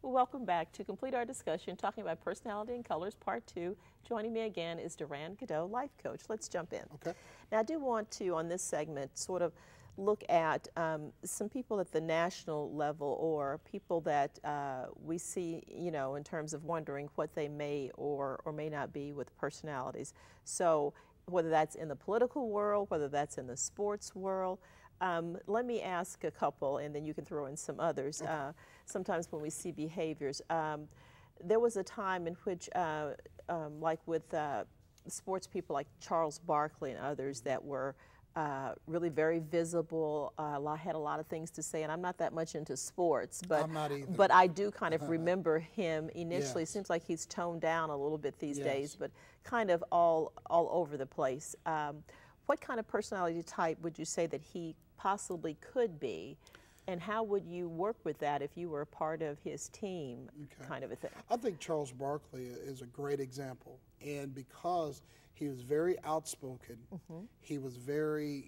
Well, welcome back. To complete our discussion, talking about personality and colors, part 2. Joining me again is Dahran Goudeau, life coach. Let's jump in. Okay. Now, I do want to, on this segment, sort of look at some people at the national level, or people that we see, you know, in terms of wondering what they may or may not be with personalities. So whether that's in the political world, whether that's in the sports world. Let me ask a couple, and then you can throw in some others. Okay. Sometimes when we see behaviors, there was a time in which, like with sports people like Charles Barkley and others that were really very visible, had a lot of things to say, and I'm not that much into sports, but I'm not either. But I do kind of remember him initially. Yes. It seems like he's toned down a little bit these Yes. days, but kind of all over the place. What kind of personality type would you say that he possibly could be, and how would you work with that if you were a part of his team, kind of a thing? I think Charles Barkley is a great example, and because he was very outspoken, he was very,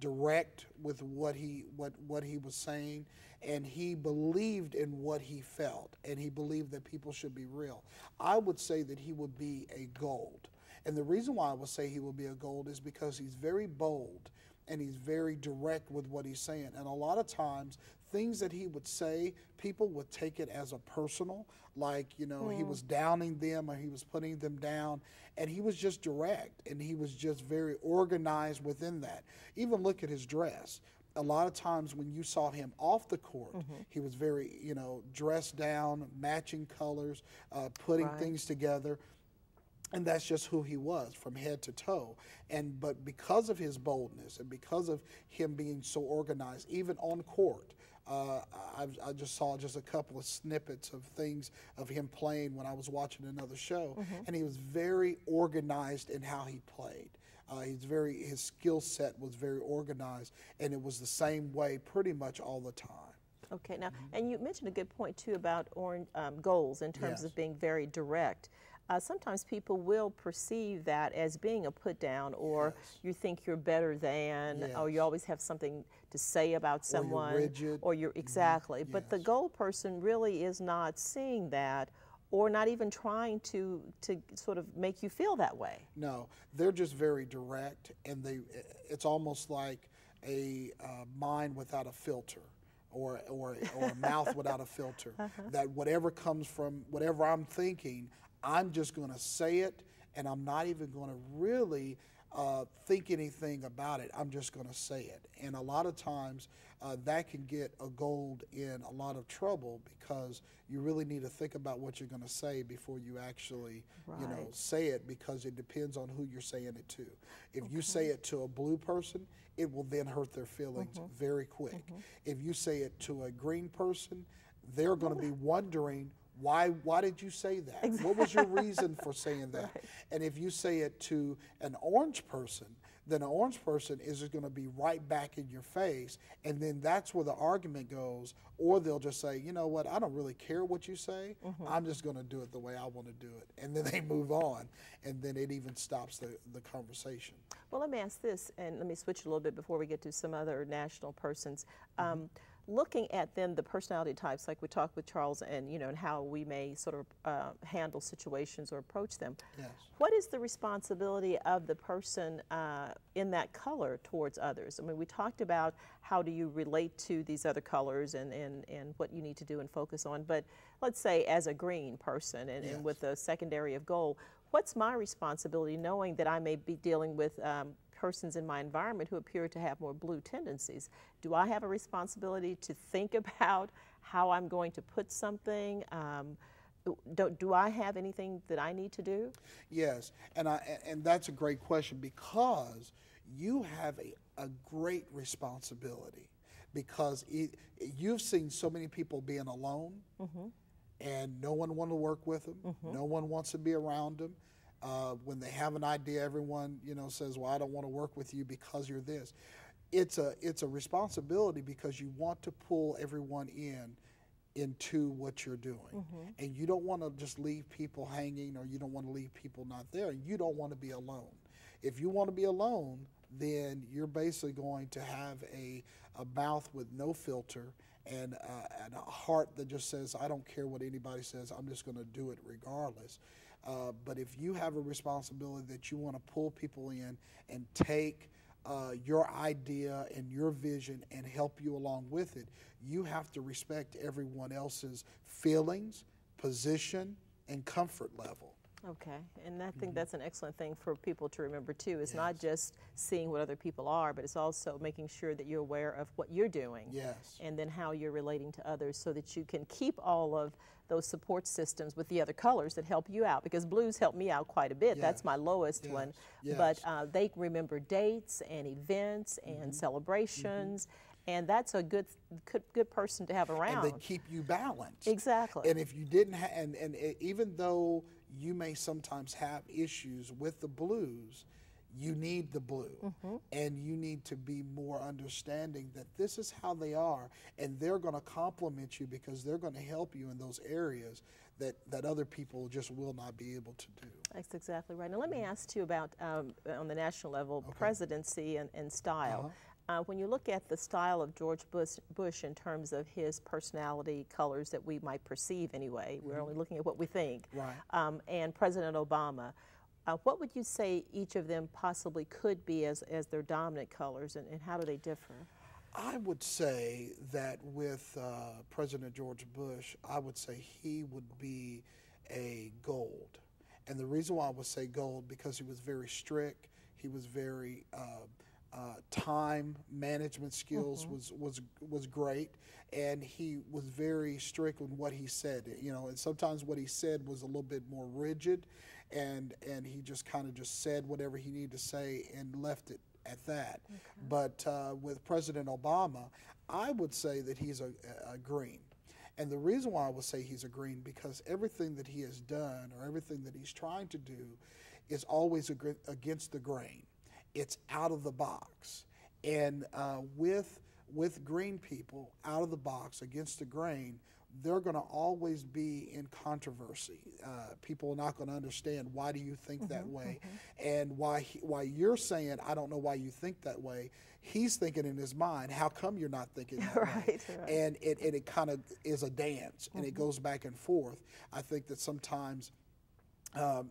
direct with what he was saying, and he believed in what he felt, and he believed that people should be real. I would say that he would be a gold. And the reason why I would say he will be a gold is because he's very bold and he's very direct with what he's saying. And a lot of times, things that he would say, people would take it as a personal, like, he was downing them or he was putting them down. And he was just direct, and he was just very organized within that. Even look at his dress. A lot of times when you saw him off the court, he was very, dressed down, matching colors, putting things together. And that's just who he was from head to toe. But because of his boldness and because of him being so organized, even on court, I just saw just a couple of snippets of things of him playing when I was watching another show, and he was very organized in how he played. His skill set was very organized, and it was the same way pretty much all the time. Okay, now, and you mentioned a good point too about goals in terms of being very direct. Sometimes people will perceive that as being a put down, or you think you're better than, or you always have something to say about someone, or you're rigid. Or you're exactly. But the goal person really is not seeing that, or not even trying to sort of make you feel that way. No, they're just very direct, and it's almost like a mind without a filter. Or a mouth without a filter. That whatever comes from whatever I'm thinking, I'm just going to say it, and I'm not even going to really think anything about it. I'm just going to say it. And a lot of times that can get a gold in a lot of trouble, because you really need to think about what you're going to say before you actually, say it, because it depends on who you're saying it to. If you say it to a blue person, it will then hurt their feelings very quick. If you say it to a green person, they're going to be wondering, why did you say that? Exactly. What was your reason for saying that? And if you say it to an orange person, then an orange person is just going to be right back in your face, and then that's where the argument goes. Or they'll just say, you know what, I don't really care what you say, I'm just going to do it the way I want to do it. And then they move on, and then it even stops the conversation. Well, let me ask this, and let me switch a little bit before we get to some other national persons. Looking at then the personality types, like we talked with Charles, and and how we may sort of handle situations or approach them. Yes. What is the responsibility of the person in that color towards others? I mean, we talked about how do you relate to these other colors and what you need to do and focus on. But let's say as a green person and with a secondary of gold, what's my responsibility knowing that I may be dealing with persons in my environment who appear to have more blue tendencies? Do I have a responsibility to think about how I'm going to put something? Do I have anything that I need to do? Yes, and that's a great question, because you have a great responsibility, because you've seen so many people being alone, and no one wants to work with them, no one wants to be around them. When they have an idea, everyone says, well, I don't want to work with you because you're this. It's a responsibility, because you want to pull everyone into what you're doing. And you don't want to just leave people hanging, or you don't want to leave people not there. You don't want to be alone. If you want to be alone, then you're basically going to have a mouth with no filter, and a heart that just says, I don't care what anybody says, I'm just going to do it regardless. But if you have a responsibility that you want to pull people in and take your idea and your vision and help you along with it, you have to respect everyone else's feelings, position, and comfort level. Okay, and I think that's an excellent thing for people to remember too. It's not just seeing what other people are, but it's also making sure that you're aware of what you're doing. Yes. And then how you're relating to others so that you can keep all of those support systems with the other colors that help you out, because blues help me out quite a bit. That's my lowest one. But they remember dates and events and celebrations. And that's a good person to have around. And they keep you balanced. Exactly. And if you didn't have, and even though you may sometimes have issues with the blues, you need the blue. And you need to be more understanding that this is how they are, and they're going to compliment you because they're going to help you in those areas that other people just will not be able to do. That's exactly right. Now let me ask you about, on the national level, presidency and style. When you look at the style of George Bush in terms of his personality colors that we might perceive anyway, we're only looking at what we think, and President Obama, what would you say each of them possibly could be as their dominant colors, and how do they differ? I would say that with President George Bush, I would say he would be a gold. And the reason why I would say gold, because he was very strict, he was very time management skills was great, and he was very strict on what he said. You know, and sometimes what he said was a little bit more rigid, and he just kind of just said whatever he needed to say and left it at that. But with President Obama, I would say that he's a green. And the reason why I would say he's a green, because everything that he has done or everything that he's trying to do is always against the grain. It's out of the box. And with green people, out of the box, against the grain, they're going to always be in controversy. People are not going to understand, why do you think that way? And why you're saying, I don't know why you think that way. He's thinking in his mind, how come you're not thinking that way? And it kind of is a dance, and it goes back and forth. I think that sometimes,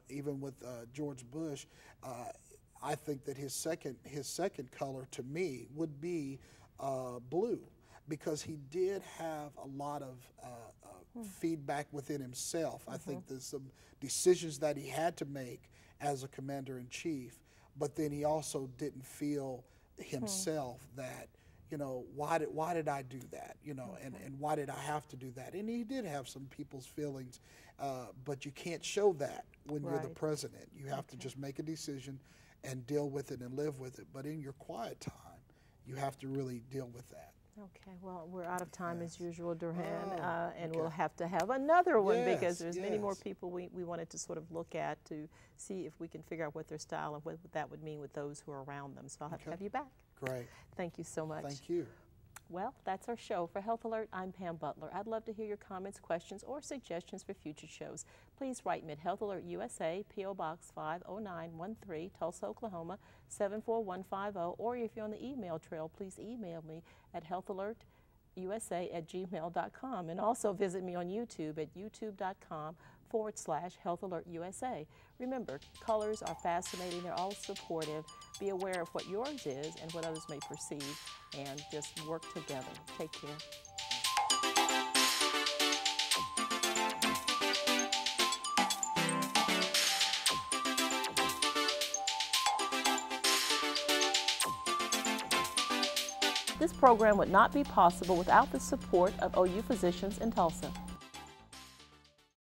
even with George Bush, I think that his second color to me would be blue, because he did have a lot of feedback within himself. I think there's some decisions that he had to make as a commander-in-chief, but then he also didn't feel himself that, you know, why did I do that, you know, and why did I have to do that? And he did have some people's feelings, but you can't show that when you're the president. You have to just make a decision and deal with it and live with it. But in your quiet time, you have to really deal with that. Okay, well, we're out of time as usual, Dahran, and we'll have to have another one because there's many more people we wanted to sort of look at to see if we can figure out what their style and what that would mean with those who are around them. So I'll have to have you back. Great. Thank you so much. Thank you. Well, that's our show. For Health Alert, I'm Pam Butler. I'd love to hear your comments, questions, or suggestions for future shows. Please write me at Health Alert USA, P.O. Box 50913, Tulsa, Oklahoma 74150, or if you're on the email trail, please email me at healthalertusa@gmail.com, and also visit me on YouTube at youtube.com/HealthAlertUSA. Remember, colors are fascinating. They're all supportive. Be aware of what yours is and what others may perceive, and just work together. Take care. This program would not be possible without the support of OU Physicians in Tulsa.